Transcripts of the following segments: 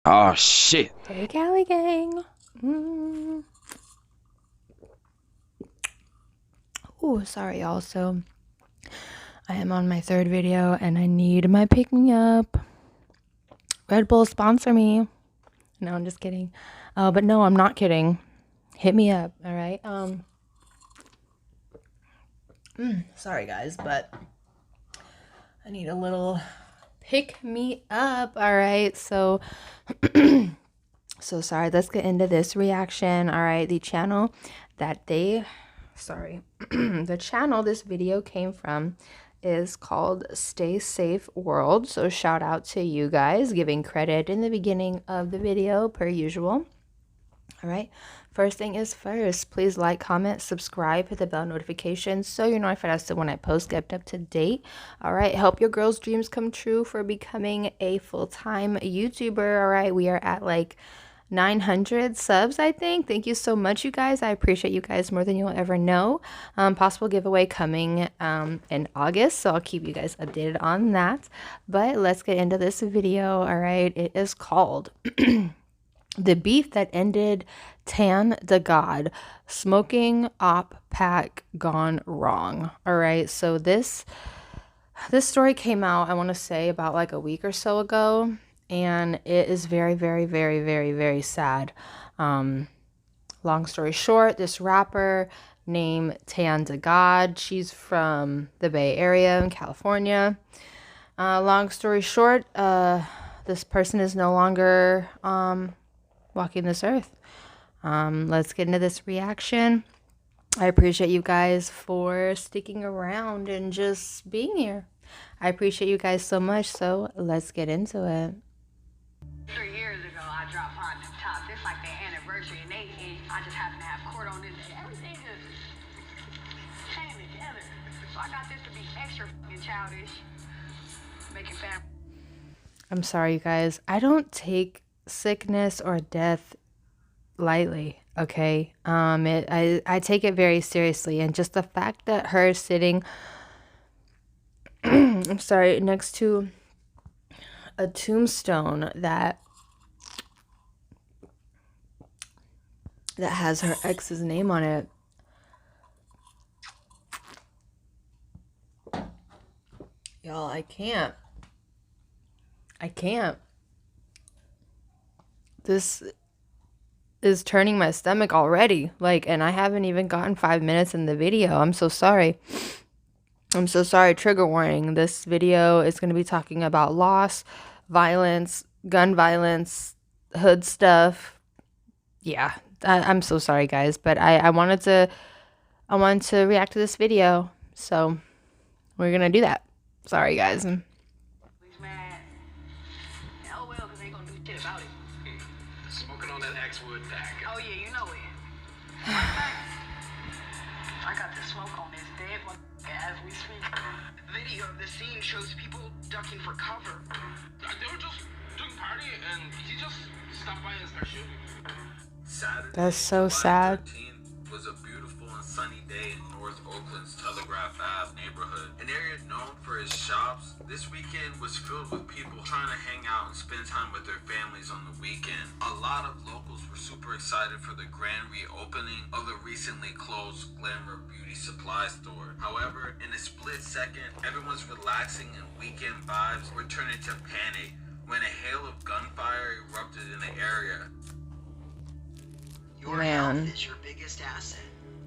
Oh shit. Hey, Cali gang. Oh, sorry, y'all. So I am on my third video and I need my pick me up. Red Bull sponsor me. No, I'm just kidding. But no, I'm not kidding. Hit me up, all right? Sorry guys, but I need a little pick me up, all right? So sorry. Let's get into this reaction. All right, the channel the channel this video came from is called Stay Safe World. So shout out to you guys, giving credit in the beginning of the video per usual. All right, first thing is first, please like, comment, subscribe, hit the bell notification so you're notified as to when I post, kept up to date. All right, help your girls' dreams come true for becoming a full-time YouTuber. All right, we are at like 900 subs, I think. Thank you so much, you guys. I appreciate you guys more than you'll ever know. Possible giveaway coming in August, so I'll keep you guys updated on that. But let's get into this video. All right, it is called The Beef That Ended DaGod, Smoking Op Pack Gone Wrong. All right, so this story came out, I want to say, about like a week or so ago, and it is very, very, very, very, very sad. Long story short, this rapper named DaGod, she's from the Bay Area in California. Long story short, this person is no longer walking this earth. Let's get into this reaction. I appreciate you guys for sticking around and just being here. I appreciate you guys so much, so let's get into it. 3 years ago, I dropped my new top. It's like the anniversary, and I just happen to have court on this. Everything just came together. So I got this to be extra fucking childish. Making family. I'm sorry, you guys. I don't take sickness or death lightly, okay? I take it very seriously, and just the fact that her sitting I'm sorry, next to a tombstone that has her ex's name on it. Y'all, I can't. This is turning my stomach already. Like, and I haven't even gotten 5 minutes in the video. I'm so sorry. Trigger warning. This video is going to be talking about loss, violence, gun violence, hood stuff. Yeah, I'm so sorry, guys. But I wanted to react to this video. So we're going to do that. Sorry, guys. He's mad. Oh well, because they ain't gonna do shit about it. Smoking on that X-Wood pack. Oh yeah, you know it. Matter of fact, I got the smoke on this dead one as we speak. Video of the scene shows people ducking for cover. They were just doing party and he just stopped by and started shooting. Saturday, That's so July sad. 13th was a beautiful and sunny day in North Oakland's Telegraph Ave neighborhood. An area known for its shops, this weekend was filled with people trying to hang out and spend time with their families on the weekend. A lot of locals were super excited for the grand reopening of the recently closed Glamour Beauty Supply store. However, in a split second, everyone's relaxing and weekend vibes were turned into panic when a hail of gunfire erupted in the area. Your Man. health is your biggest asset.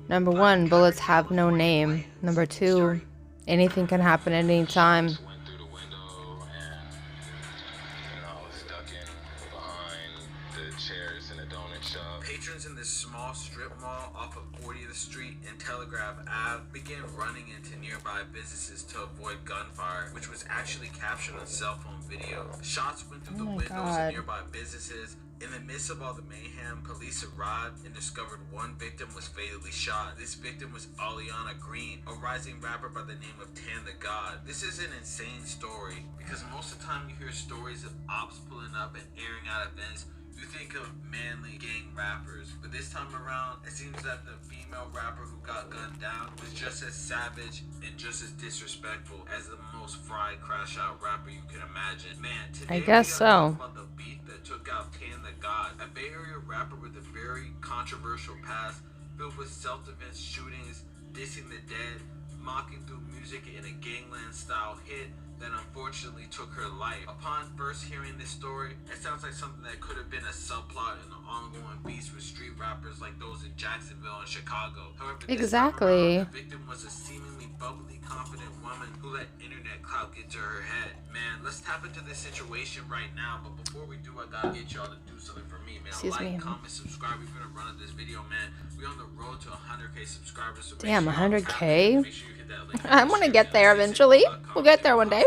Number one, bullets have no name. Number two, anything can happen at any time. Just went through the window and, I was ducking behind the chairs in the donut shop. Patrons in this small strip mall off of 40th Street and Telegraph Ave began running into nearby businesses to avoid gunfire, which was actually captured on cell phone video. Shots went through the my windows God. of nearby businesses. In the midst of all the mayhem, police arrived and discovered one victim was fatally shot. This victim was Aliana Green, a rising rapper by the name of DaGod. This is an insane story because most of the time you hear stories of ops pulling up and airing out events, You think of manly gang rappers, but this time around, it seems that the female rapper who got gunned down was just as savage and just as disrespectful as the most fried crash out rapper you can imagine. Man, today I guess we gotta so. talk about the beef that took out DaGod, a Bay Area rapper with a very controversial past filled with self-defense shootings, dissing the dead, mocking through music in a gangland style hit that unfortunately took her life. Upon first hearing this story, it sounds like something that could have been a subplot in the ongoing beef with street rappers like those in Jacksonville and Chicago. However, Exactly. the victim was a seemingly bubbly, confident woman who let internet clout get to her head. Man, let's tap into this situation right now, but before we do, I gotta get y'all to do something for me, man. Excuse me. Comment, subscribe. We're gonna run this video, man. We're on the road to 100K subscribers. So Damn, make sure y'all 100K? make sure you hit that link. I want to get there eventually. We'll get there one day.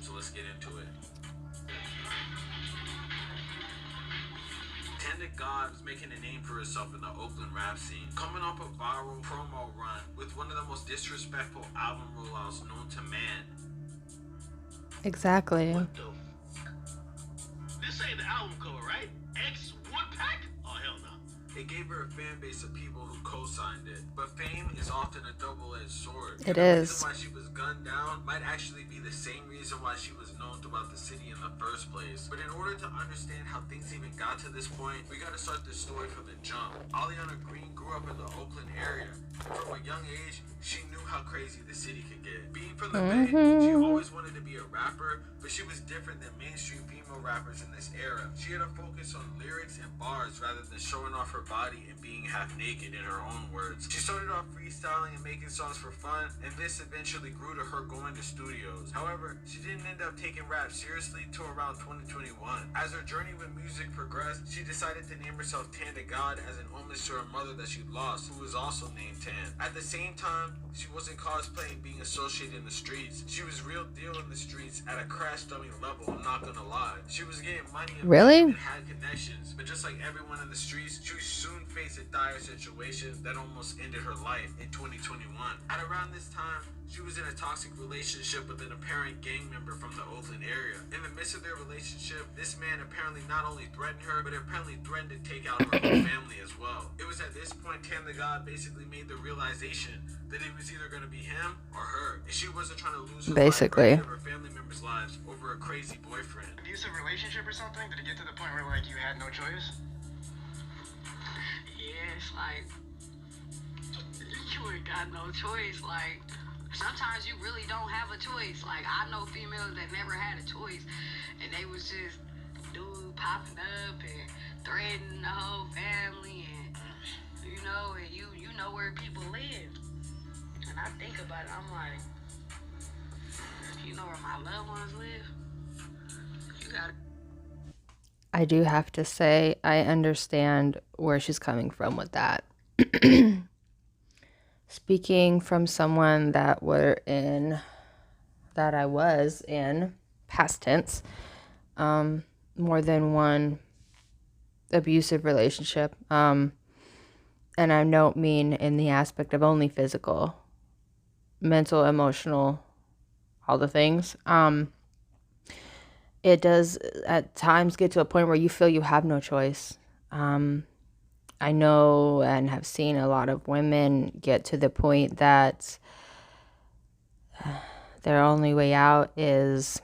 So let's get into it. DaGod was making a name for herself in the Oakland rap scene, coming off a viral promo run with one of the most disrespectful album rollouts known to man. Exactly. What the? This ain't the album cover, right? X Woodpack? Oh, hell no. It gave her a fan base of people who co-signed it. But fame is often a double-edged sword. It The is. reason why she was gunned down might actually be the same reason why she was known throughout the city in the first place. But in order to understand how things even got to this point, we gotta start this story from the jump. Aliana Green grew up in the Oakland area. From a young age, she knew how crazy the city could get. Being from the Bay, she always wanted to be a rapper, but she was different than mainstream female rappers in this era. She had a focus on lyrics and bars rather than showing off her body and being half naked in her own words. She started off freestyling and making songs for fun, and this eventually grew to her going to studios. However, she didn't end up taking rap seriously till around 2021. As her journey with music progressed, she decided to name herself DaGod as an homage to her mother that she lost, who was also named Tan. At the same time, she wasn't cosplaying being associated in the streets. She was real deal in the streets at a crash dummy level, I'm not gonna lie. She was getting money and had connections, but just like everyone in the streets, she soon faced a dire situation that almost ended her life in 2021. At around this time, she was in a toxic relationship with an apparent gang member from the Oakland area. In the midst of their relationship, this man apparently not only threatened her, but apparently threatened to take out her whole family as well. It was at this point DaGod basically made the realization that it was either going to be him or her, and she wasn't trying to lose her life or any of her family members' lives over a crazy boyfriend. Abusive relationship or something? Did it get to the point where, like, you had no choice? Yeah, it's like you ain't got no choice. Like sometimes you really don't have a choice. Like I know females that never had a choice, and they was just dude popping up and threatening the whole family, and and you know where people live. And I think about it, I'm like, you know where my loved ones live? You gotta. I do have to say, I understand where she's coming from with that. Speaking from someone that I was in, past tense, more than one abusive relationship. And I don't mean in the aspect of only physical, mental, emotional, all the things. It does at times get to a point where you feel you have no choice. I know and have seen a lot of women get to the point that their only way out is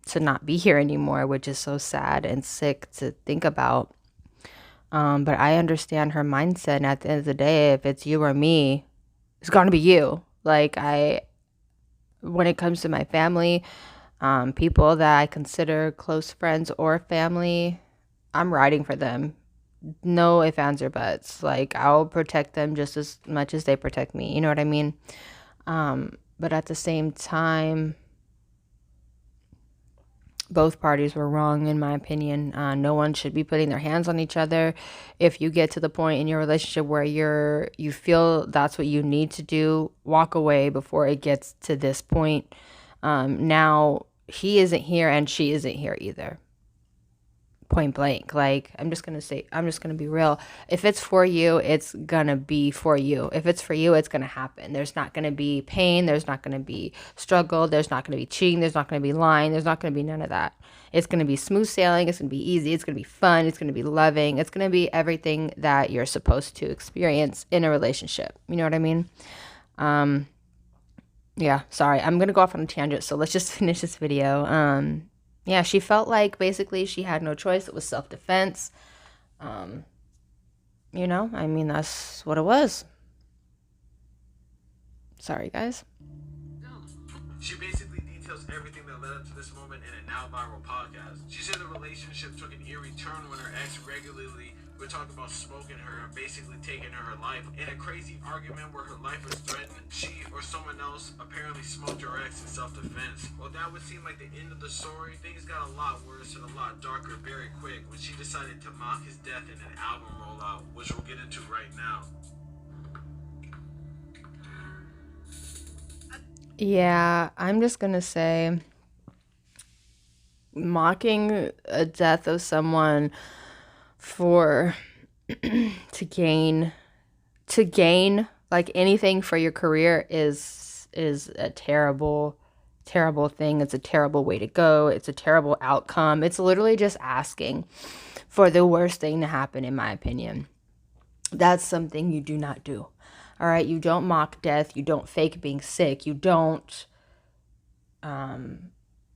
to not be here anymore, which is so sad and sick to think about. But I understand her mindset, and at the end of the day, if it's you or me, it's going to be you. Like, when it comes to my family, people that I consider close friends or family, I'm riding for them. No ifs, ands, or buts. Like, I'll protect them just as much as they protect me. You know what I mean? But at the same time, both parties were wrong, in my opinion. No one should be putting their hands on each other. If you get to the point in your relationship where you feel that's what you need to do, walk away before it gets to this point. Now, he isn't here and she isn't here either. point blank. Like, I'm just going to be real. If it's for you, it's going to be for you. If it's for you, it's going to happen. There's not going to be pain. There's not going to be struggle. There's not going to be cheating. There's not going to be lying. There's not going to be none of that. It's going to be smooth sailing. It's going to be easy. It's going to be fun. It's going to be loving. It's going to be everything that you're supposed to experience in a relationship. You know what I mean? Yeah, sorry. I'm going to go off on a tangent. So let's just finish this video. Yeah, she felt like basically she had no choice. It was self-defense. You know, I mean, that's what it was. Sorry, guys. She basically details everything that led up to this moment in a now viral podcast. She said the relationship took an eerie turn when her ex regularly would talk about smoking her and basically taking her life. In a crazy argument where her life was threatened, she or someone else apparently smoked her ex in self-defense. Well, that would seem like the end of the story. Things got a lot worse and a lot darker very quick when she decided to mock his death in an album rollout, which we'll get into right now. Yeah, I'm just gonna say mocking a death of someone for to gain like anything for your career is a terrible thing. It's a terrible way to go. It's a terrible outcome. It's literally just asking for the worst thing to happen, in my opinion. That's something you do not do. All right, you don't mock death. You don't fake being sick. You don't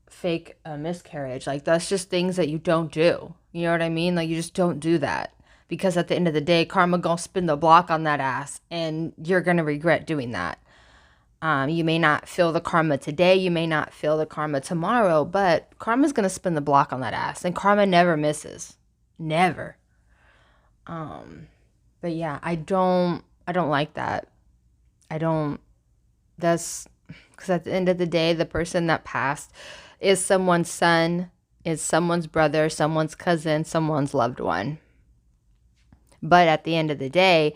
fake a miscarriage. Like, that's just things that you don't do. You know what I mean? Like, you just don't do that. Because at the end of the day, karma gonna spin the block on that ass, and you're gonna regret doing that. You may not feel the karma today. You may not feel the karma tomorrow, but karma's gonna spin the block on that ass, and karma never misses. Never. But yeah, I don't like that. That's because at the end of the day, the person that passed is someone's son, is someone's brother, someone's cousin, someone's loved one. But at the end of the day,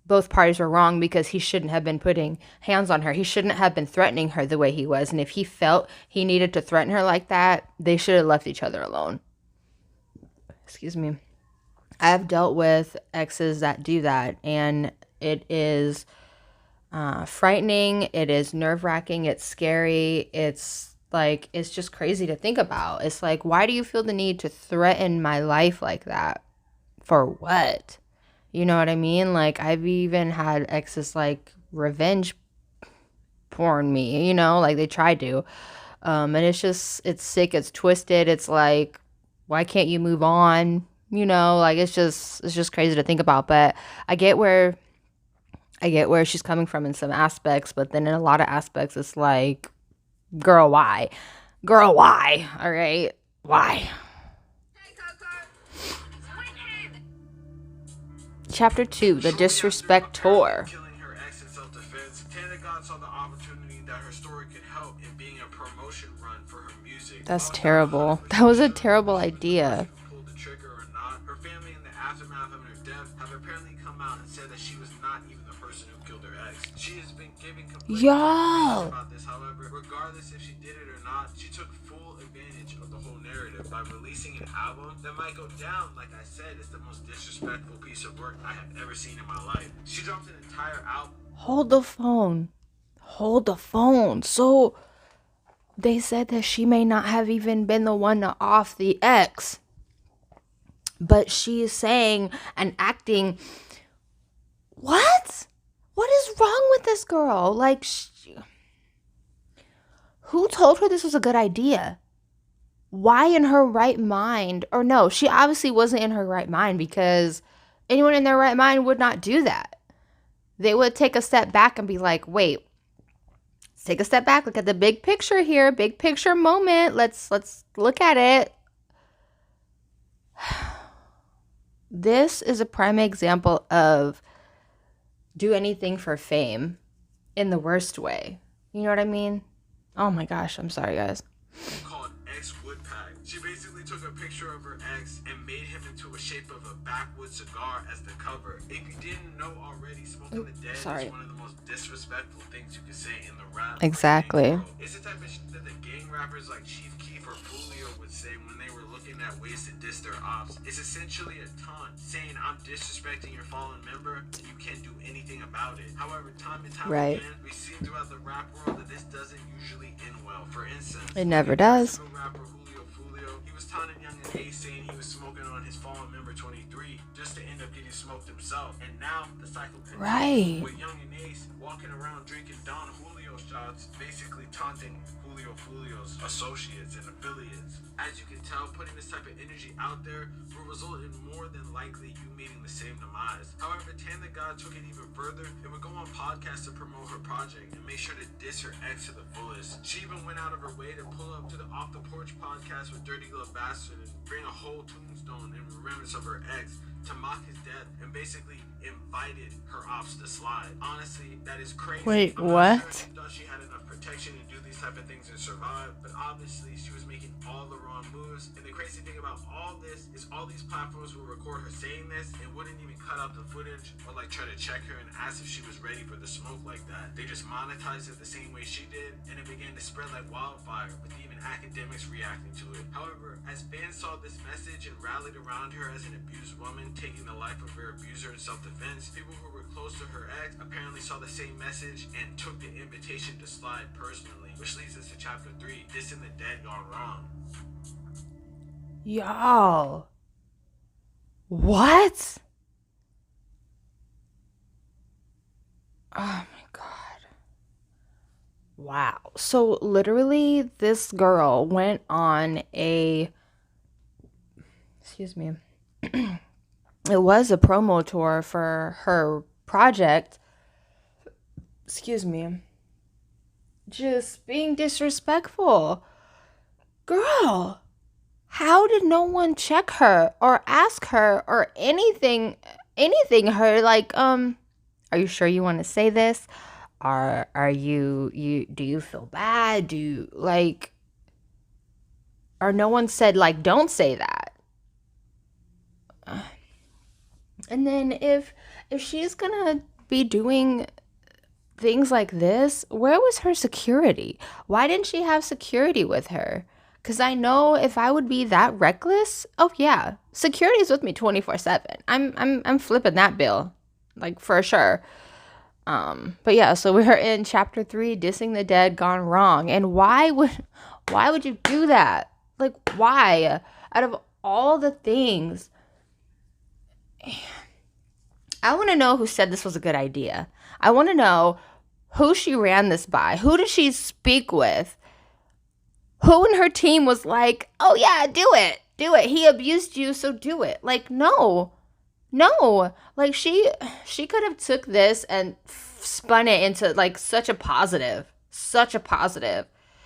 both parties were wrong because he shouldn't have been putting hands on her. He shouldn't have been threatening her the way he was. And if he felt he needed to threaten her like that, they should have left each other alone. Excuse me. I've dealt with exes that do that, and it is frightening. It is nerve-wracking. It's scary. It's like, it's just crazy to think about. It's like, why do you feel the need to threaten my life like that? For what? You know what I mean? Like, I've even had exes like revenge porn me, you know, like they tried to. And it's sick. It's twisted. It's like, why can't you move on? You know, like, it's just crazy to think about. But I get where she's coming from in some aspects, but then in a lot of aspects, it's like, girl, why? Girl, why? All right, why? Chapter 2, The Disrespect Tour. Killing her ex in self-defense, DaGod saw the opportunity that her story could help in being a promotion run for her music. That's terrible. That was a terrible idea. Pulled the trigger or not, her family in the aftermath of her death have apparently come out and said that she was not even the person who killed her ex. She has been giving complete Y'all. about this. However, regardless if she did it or not, she took full advantage of the whole narrative by releasing an album that might go down, like I said, as the most disrespectful piece of work I have ever seen in my life. She dropped an entire album. Hold the phone. So they said that she may not have even been the one to off the ex, but she is saying and acting. What is wrong with this girl? Like, who told her this was a good idea? Why in her right mind? Or no, she obviously wasn't in her right mind, because anyone in their right mind would not do that. They would take a step back and be like, wait, let's take a step back. Look at the big picture here. Big picture moment. Let's look at it. This is a prime example of do anything for fame in the worst way. You know what I mean? Oh my gosh, I'm sorry, guys. Called Ex Woodpack. She basically took a picture of her ex and made him into a shape of a backwoods cigar as the cover. If you didn't know already, smoking the dead is one of the most disrespectful things you could say in the rap. Exactly. It's the type of shit that the gang rappers like Chief Keef or Julio would say when they were looking at ways to diss their ops. It's essentially a taunt saying, I'm disrespecting your fallen member and you can't do anything about it. However, time and time again, we see throughout the rap world that this doesn't usually end well. For instance, it never does. Rapper Julio, he was taunting Young and Ace saying he was smoking on his fallen member 23 just to end up getting smoked himself. And now the cycle continues with Young and Ace walking around drinking Don Julio shots, basically taunting Julio's associates and affiliates. As you can tell, putting this type of energy out there will result in more than likely you meeting the same demise. However, DaGod took it even further and would go on podcasts to promote her project and make sure to diss her ex to the fullest. She even went out of her way to pull up to the Off the Porch podcast with Dirty Glove Bastard and bring a whole tombstone in remembrance of her ex to mock his death and basically invited her ops to slide. Honestly, that is crazy. Wait, I'm what? not sure she thought she had enough protection to do these type of things and survive, but obviously she was making all the wrong moves. And the crazy thing about all this is all these platforms will record her saying this and wouldn't even cut out the footage or like try to check her and ask if she was ready for the smoke like that. They just monetized it the same way she did, and it began to spread like wildfire, with even academics reacting to it. However, as fans saw this message and rallied around her as an abused woman taking the life of her abuser in self-defense, people who were close to her ex apparently saw the same message and took the invitation to slide personally, which leads us to chapter 3, dissing the dead gone wrong. Y'all, what? Oh my god. Wow. So literally this girl went on a, excuse me, it was a promo tour for her project, excuse me, just being disrespectful. Girl, how did no one check her or ask her or anything her, like, are you sure you want to say this? Are you do you feel bad? Do you, like, or no one said, like, don't say that? And then if she's gonna be doing things like this, where was her security? Why didn't she have security with her? Because I know if I would be that reckless, oh yeah, security's with me 24/7. I'm flipping that bill, like, for sure. But yeah, so we're in chapter 3, dissing the dead gone wrong. And why would you do that? Like, why? Out of all the things, I want to know who said this was a good idea. I want to know who she ran this by. Who did she speak with? Who in her team was like, oh yeah, do it. He abused you, so do it. Like, no. Like, she could have took this and spun it into, like, such a positive.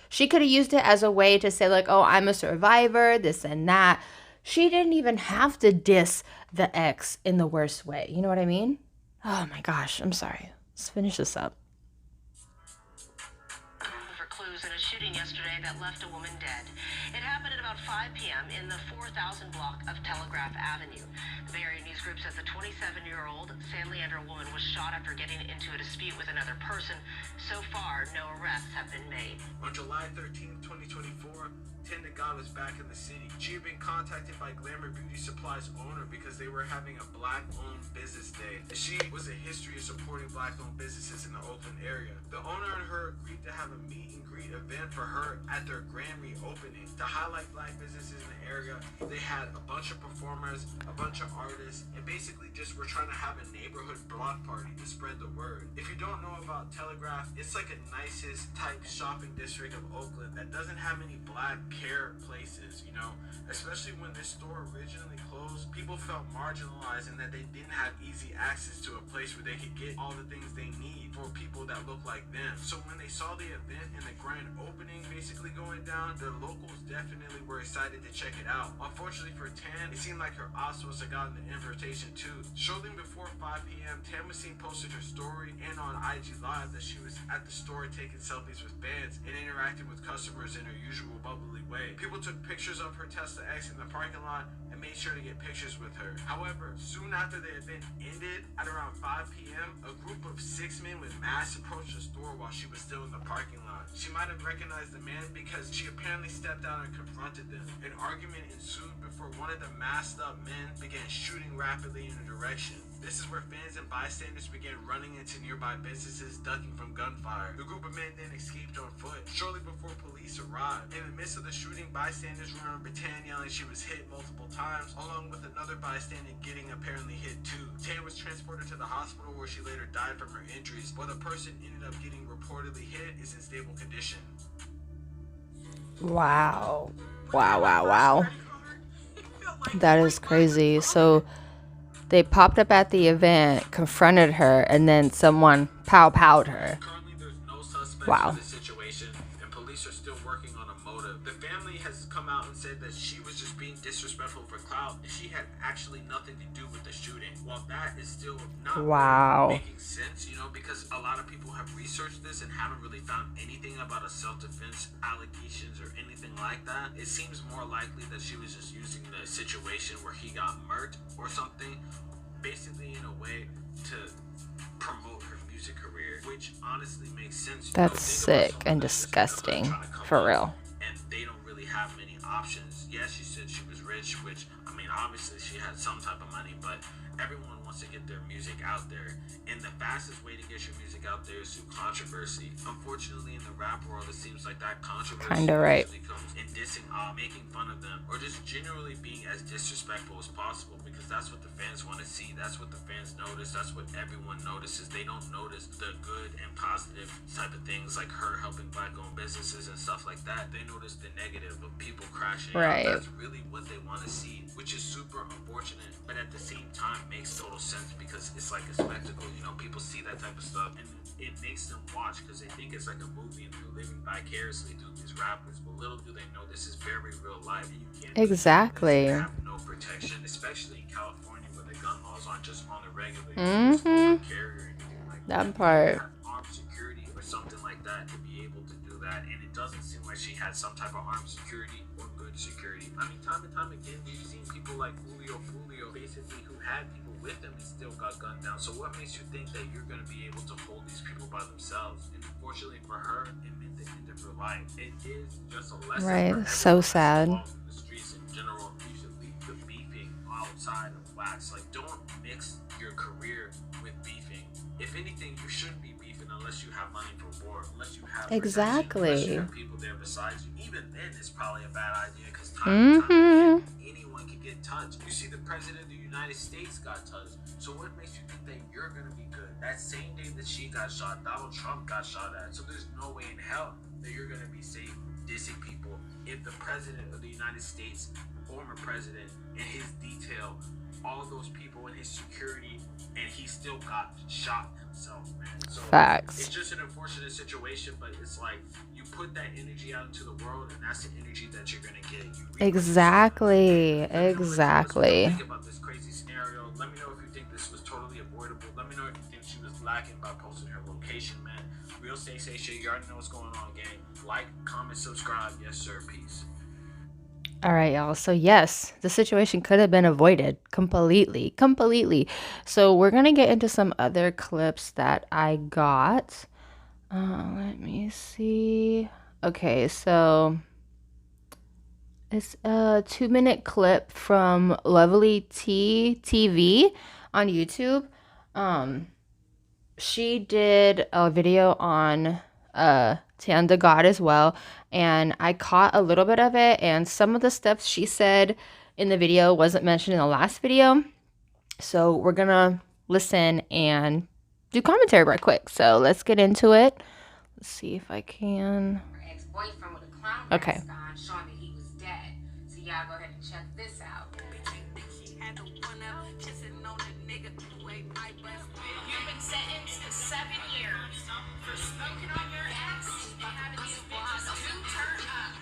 She could have used it as a way to say, like, oh, I'm a survivor, this and that. She didn't even have to diss the ex in the worst way. You know what I mean? Oh my gosh, I'm sorry. Let's finish this up. For clues in a shooting yesterday that left a woman dead. It happened at about 5 p.m. in the 4000 block of Telegraph Avenue. The Bay Area News Group says the 27-year-old San Leandro woman was shot after getting into a dispute with another person. So far, no arrests have been made. On July 13, 2024, DaGod was back in the city. She had been contacted by Glamour Beauty Supply's owner because they were having a black-owned business day. She was a history of supporting black-owned businesses in the Oakland area. The owner and her agreed to have a meet and greet event for her at their grand reopening to highlight black businesses in the area. They had a bunch of performers, a bunch of artists, and basically just were trying to have a neighborhood block party to spread the word. If you don't know about Telegraph, it's like a nicest type shopping district of Oakland that doesn't have any black care places, you know, especially when this store originally closed. People People felt marginalized and that they didn't have easy access to a place where they could get all the things they need for people that look like them. So when they saw the event and the grand opening basically going down, the locals definitely were excited to check it out. Unfortunately for Tan, it seemed like her ops must have gotten the invitation too. Shortly before 5 p.m., Tan was seen posted her story and on IG Live that she was at the store taking selfies with fans and interacting with customers in her usual bubbly way. People took pictures of her Tesla X in the parking lot and made sure to get pictures with her. However, soon after the event ended, at around 5 p.m., a group of 6 men with masks approached the store while she was still in the parking lot. She might have recognized the man because she apparently stepped out and confronted them. An argument ensued before one of the masked up men began shooting rapidly in a direction. This is where fans and bystanders began running into nearby businesses, ducking from gunfire. The group of men then escaped on foot. Shortly before police arrived, in the midst of the shooting, bystanders remember Tan yelling she was hit multiple times, along with another bystander getting apparently hit too. Tan was transported to the hospital where she later died from her injuries, while the person ended up getting reportedly hit is in stable condition. Wow. Wow, wow, wow. That is crazy. So they popped up at the event, confronted her, and then someone pow-powed her. Currently, there's no suspects Wow. for the situation, and police are still working on a motive. The family has come out and said that she was just being disrespectful for clout, and she had actually nothing to do with the shooting. While that is still not Wow. really making sense, you know, because a lot of people have researched this and haven't really found anything about a self-defense allegations or anything like that. It seems more likely that she was just using the situation where he got murked or something, basically in a way to promote her music career, which honestly makes sense. That's sick and disgusting, for real. And they don't really have many options. Yes, she said she was rich, which, I mean, obviously she had some type of money, but everyone wants to get their music out there, and the fastest way to get your music out there is through controversy. Unfortunately, in the rap world, it seems like that controversy Kinda right. usually comes in dissing, making fun of them, or just generally being as disrespectful as possible, because that's what the fans want to see. That's what the fans notice. That's what everyone notices. They don't notice the good and positive type of things like her helping black-owned businesses and stuff like that. They notice the negative of people crashing out. Right. That's really what they want to see, which is super unfortunate, but at the same time makes total sense because it's like a spectacle. You know, people see that type of stuff and it makes them watch because they think it's like a movie and they're living vicariously through these rappers, but little do they know this is very real life, and you can't Exactly. have no protection, especially in California where the gun laws aren't just on the regular. Mhm. Carry or anything like That part. have armed security or something like that to be able to do that, and it doesn't seem like she had some type of armed security or good security. I mean, time and time again, we've seen people like Julio basically who had people with them and still got gunned down. So what makes you think that you're going to be able to hold these people by themselves? And unfortunately for her, it meant the end of her life. It is just a lesson. Right. For So everyone sad. involved in the streets in general. You should leave the beefing outside of wax. Like, don't mix your career with beefing. If anything, you shouldn't be beefing unless you have money for war, unless you have protection, Exactly. unless you have people there besides you. Even then, it's probably a bad idea because time and time again, anyone can get touched. You see, the president of the United States got touched. So what makes you think that you're gonna be good? That same day that she got shot, Donald Trump got shot at. So there's no way in hell that you're gonna be safe dissing people if the president of the United States, former president, and his detail, all of those people in his security, and he still got shot himself, man. So Facts. it's just an unfortunate situation, but it's like you put that energy out into the world, and that's the energy that you're gonna get. You reap Exactly. what you sow. Exactly. Think about this crazy scenario. Let me know if you think this was totally avoidable. Let me know if you think she was lacking by posting her location, man. Real say shit. You already know what's going on, gang. Like, comment, subscribe. Yes, sir. Peace. All right, y'all. So yes, the situation could have been avoided completely. So we're gonna get into some other clips that I got. Let me see. Okay, so it's a 2-minute clip from Lovely T TV on YouTube. She did a video on DaGod as well, and I caught a little bit of it, and some of the stuff she said in the video wasn't mentioned in the last video. So we're gonna listen and do commentary right quick. So let's get into it. Let's see if I can. Her ex-boyfriend with a clown Okay. mask on, showing that he was dead. So y'all go ahead and check this out. She had You've been sentenced to 7 years for smoking on your ex and having these bitches too turned up.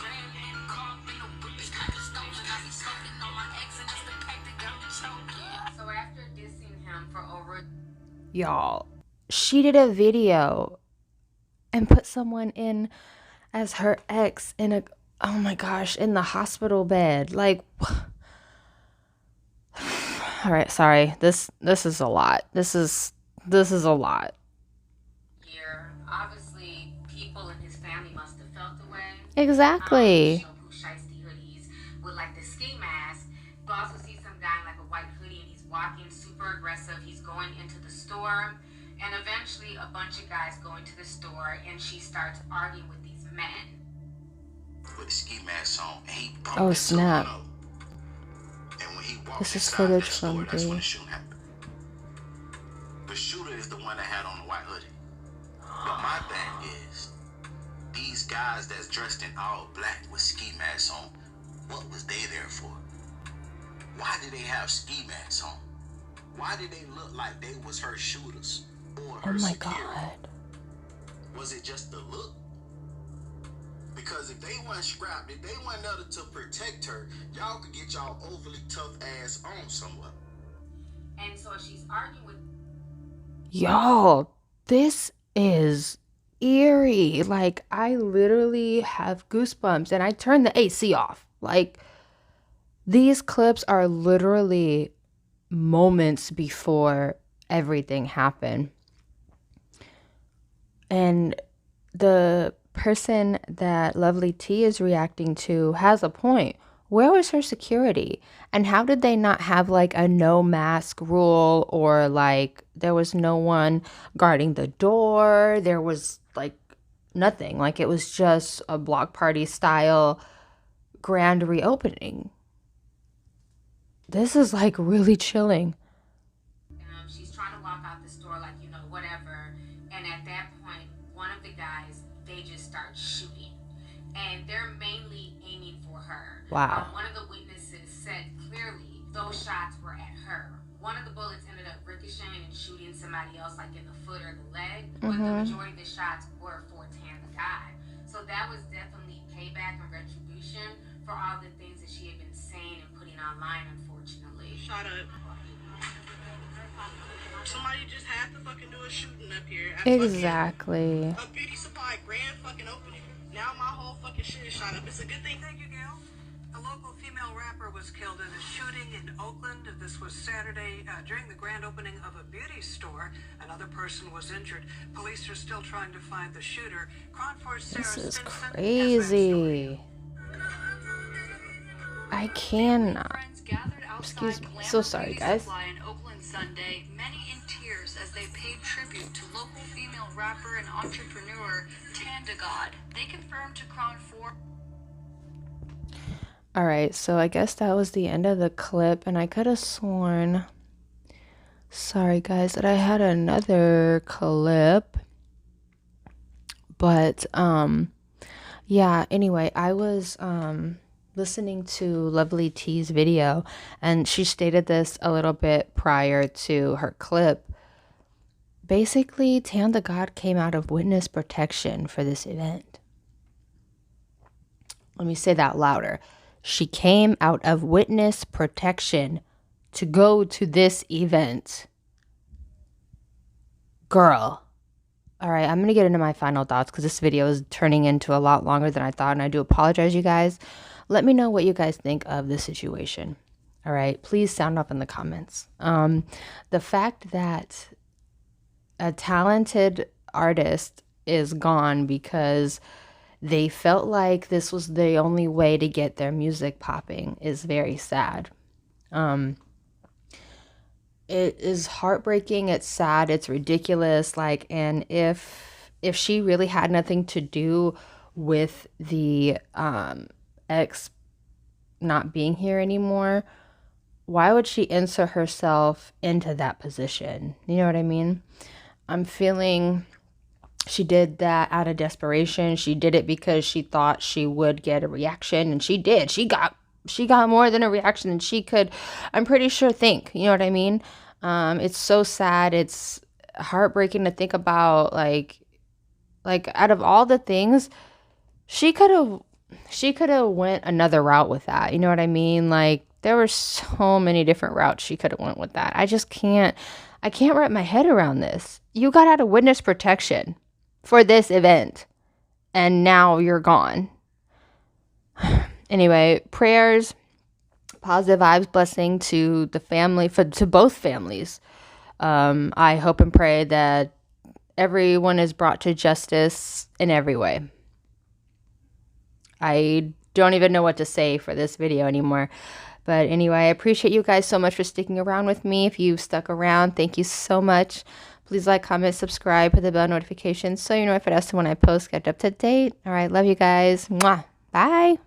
So after dissing him for over... Y'all, she did a video and put someone in as her ex in a, oh my gosh, in the hospital bed. Like, all right, sorry. This is a lot. This is a lot. Year, obviously, people in his family must have felt the way. Exactly. Shiesty hoodies with like the ski mask. You also see some guy in like a white hoodie and he's walking super aggressive. He's going into the store, and eventually a bunch of guys go into the store and she starts arguing with these men. With the ski mask on, and he Oh snap. And when he walked This is inside footage that store, from that's when the... the shooting happened. The shooter is the one that had on the white hoodie. But my thing is, these guys that's dressed in all black with ski masks on, what was they there for? Why did they have ski masks on? Why did they look like they was her shooters or her Oh my security? God. Was it just the look? Because if they weren't strapped, if they weren't there to protect her, y'all could get y'all overly tough ass on somewhere. And so she's arguing with... Y'all, this is eerie. Like, I literally have goosebumps and I turned the AC off. Like, these clips are literally moments before everything happened. And the person that Lovely T is reacting to has a point. Where was her security? And how did they not have like a no mask rule, or like there was no one guarding the door? There was like nothing. Like it was just a block party style grand reopening. This is like really chilling. She's trying to walk out the store like, you know, whatever. And at that point, one of the guys, they just start shooting. And they're mainly aiming for her. Wow. One of the witnesses said clearly those shots were at her. One of the bullets ended up ricocheting and shooting somebody else, like in the foot or the leg. But the majority of the shots were for DaGod. So that was definitely payback and retribution for all the things that she had been saying and putting online, unfortunately. Shut up. Somebody just had to fucking do a shooting up here. Exactly. A beauty supply grand fucking opening. Now my whole fucking shit is shot up. It's a good thing. Thank you, Gail. A local female rapper was killed in a shooting in Oakland. This was Saturday during the grand opening of a beauty store. Another person was injured. Police are still trying to find the shooter. Cronford's Sarah This is Stinson has that story. crazy. I cannot. Excuse me. So sorry, guys. In Oakland Sunday, many in tears as they paid tribute to local female rapper and entrepreneur DaGod. They confirmed to Crown 4. All right, so I guess that was the end of the clip, and I could have sworn, sorry guys, that I had another clip. But yeah, anyway, I was listening to Lovely T's video, and she stated this a little bit prior to her clip. Basically, DaGod came out of witness protection for this event. Let me say that louder. She came out of witness protection to go to this event. Girl. All right, I'm going to get into my final thoughts because this video is turning into a lot longer than I thought, and I do apologize, you guys. Let me know what you guys think of the situation. All right, please sound off in the comments. The fact that a talented artist is gone because they felt like this was the only way to get their music popping is very sad. It is heartbreaking, it's sad, it's ridiculous. Like, and if she really had nothing to do with the ex not being here anymore, why would she insert herself into that position? You know what I mean? I'm feeling she did that out of desperation. She did it because she thought she would get a reaction, and she did. She got got more than a reaction than she could, I'm pretty sure, think. You know what I mean? It's so sad. It's heartbreaking to think about. Like out of all the things, she could have went another route with that. You know what I mean? Like, there were so many different routes she could have went with that. I can't wrap my head around this. You got out of witness protection for this event, and now you're gone. Anyway, prayers, positive vibes, blessing to the family, to both families. I hope and pray that everyone is brought to justice in every way. I don't even know what to say for this video anymore. But anyway, I appreciate you guys so much for sticking around with me. If you've stuck around, thank you so much. Please like, comment, subscribe, hit the bell notifications so you know if it has to when I post, get up to date. All right, love you guys. Mwah. Bye.